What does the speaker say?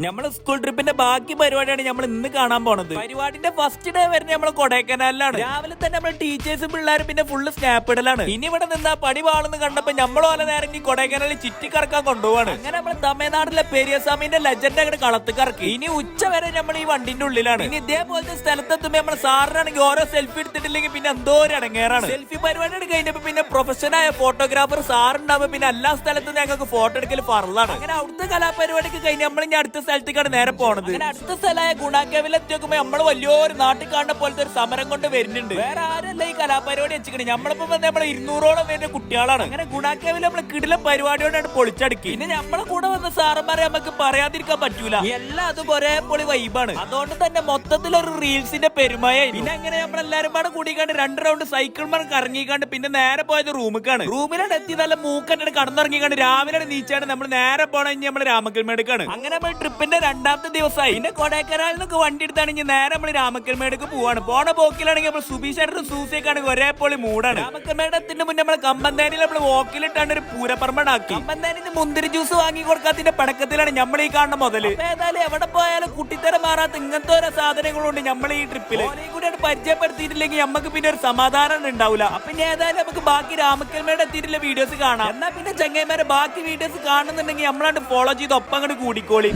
നമ്മള് സ്കൂൾ ട്രിപ്പിന്റെ ബാക്കി പരിപാടിയാണ് നമ്മൾ ഇന്ന് കാണാൻ പോണത്. പരിപാടിന്റെ ഫസ്റ്റ് ഡേ വരുന്നത് നമ്മൾ കൊടൈക്കനാലിലാണ്. രാവിലെ തന്നെ നമ്മൾ ടീച്ചേഴ്സും പിള്ളേരും പിന്നെ ഫുള്ള് സ്നാപ്പ് ഇടലാണ്. ഇനി ഇവിടെ നിന്നാ പണി പാളെന്ന് കണ്ടപ്പോ നമ്മൾ പോലെ നേരം ഈ കൊടൈക്കനാലിൽ ചുറ്റിക്കറക്കാൻ കൊണ്ടുപോവാണ്. അങ്ങനെ നമ്മൾ തമിഴ്നാട്ടിലെ പെരിയസ്വാമിന്റെ ലെജൻഡ് അങ്ങോട്ട് കളത്ത് കറക്കി. ഇനി ഉച്ച വരെ നമ്മൾ ഈ വണ്ടിന്റെ ഉള്ളിലാണ്. ഇനി ഇതേപോലത്തെ സ്ഥലത്തെത്തുമ്പോ നമ്മൾ സാറിനാണെങ്കിൽ ഓരോ സെൽഫി എടുത്തിട്ടില്ലെങ്കിൽ പിന്നെ എന്തോ ഒരു അടങ്ങേറാണ്. സെൽഫി പരിപാടി കഴിഞ്ഞപ്പോ പിന്നെ പ്രൊഫഷണലായ ഫോട്ടോഗ്രാഫർ സാറുണ്ടാവുമ്പോ പിന്നെ എല്ലാ സ്ഥലത്തും ഞങ്ങൾക്ക് ഫോട്ടോ എടുക്കൽ ഫറലാണ്. അങ്ങനെ അവിടുത്തെ കലാപരിപാടിക്ക് കഴിഞ്ഞ് നമ്മൾ ഇനി അടുത്ത സ്ഥലത്തേക്കാണ് നേരെ പോണത്. അങ്ങനെ അടുത്ത സ്ഥലമായ ഗുണാക്കേവിൽ എത്തി നോക്കുമ്പോ നമ്മള് വലിയൊരു നാട്ടിൽ കാണുന്ന പോലത്തെ ഒരു സമരം കൊണ്ട് വരുന്നുണ്ട്. വേറെ ആരല്ല ഈ കലാപരിപാടി വെച്ചിട്ട് നമ്മളിപ്പോ നമ്മളെ 200ഓളം വരുന്ന കുട്ടികളാണ്. അങ്ങനെ ഗുണാക്കേവിൽ നമ്മള് കിടിലം പരിപാടിയോടാണ് പൊളിച്ചടുക്കി. പിന്നെ നമ്മളെ കൂടെ വന്ന സാറന്മാരെ നമുക്ക് പറയാതിരിക്കാൻ പറ്റൂല. എല്ലാം അതും ഒരേപോലെ വൈബാണ്. അതുകൊണ്ട് തന്നെ മൊത്തത്തിലൊരു റീൽസിന്റെ പെരുമയായി. പിന്നെ അങ്ങനെ നമ്മളെല്ലാരും പാടെ കൂടിക്കാണ്ട് 2 റൗണ്ട് സൈക്കിൾ മരം കറങ്ങിക്കാണ്ട് പിന്നെ നേരെ പോയത് റൂമിക്കാണ്. റൂമിലാണ് എത്തി നല്ല മൂക്കന്നെ കടന്നിറങ്ങിക്കാണ്ട് രാവിലെ നീച്ചാണ് നമ്മൾ നേരെ പോണ നമ്മൾ രാമക്കൽമേടുക്കാണ്. അങ്ങനെ നമ്മൾ ട്രിപ്പിന്റെ 2ാമത്തെ ദിവസമായി. പിന്നെ കൊടൈക്കനാലിൽ നിന്നൊക്കെ വണ്ടി എടുത്താണെങ്കിൽ നേരെ നമ്മൾ രാമക്കൽമേടുക്ക് പോവാണ്. പോണ പോക്കിലാണെങ്കിൽ നമ്മൾ സുബീഷേട്ടനും സൂസിയൊക്കെയാണെങ്കിൽ ഒരേപോലെ മൂടാണ്. രാമക്കൽമേടത്തിന്റെ മുന്നേ നമ്മൾ കമ്പന്തേനിയിൽ നമ്മൾ വോക്കിലിട്ടാണ് ഒരു പൂരപ്പറമ്പടാക്കി. കമ്പന്തേനിന്ന് മുന്തിരി ജ്യൂസ് വാങ്ങി കൊടുക്കാത്തിന്റെ പടക്കത്തിലാണ് നമ്മൾ ഈ കാണുന്ന മുതല്. ഏതായാലും എവിടെ പോയാലും കുട്ടിത്തരം മാറാത്ത ഇങ്ങനത്തെ ഓരോ സാധനങ്ങളുണ്ട് നമ്മൾ ഈ ട്രിപ്പിൽ. കൂടിയാണ് പരിചയപ്പെടുത്തിയിട്ടില്ലെങ്കിൽ നമുക്ക് പിന്നെ ഒരു സമാധാനം ഉണ്ടാവില്ല. അപ്പൊ ഇനി ഏതായാലും നമുക്ക് ബാക്കി രാമക്കൽമേട് എത്തിയിട്ടുള്ള വീഡിയോസ് കാണാം. എന്നാ പിന്നെ ചങ്ങായിമാരെ ബാക്കി വീഡിയോസ് കാണുന്നുണ്ടെങ്കിൽ നമ്മളാണ്ട് ഫോളോ ചെയ്ത് ഒപ്പം അങ്ങോട്ട് കൂടിക്കോളി.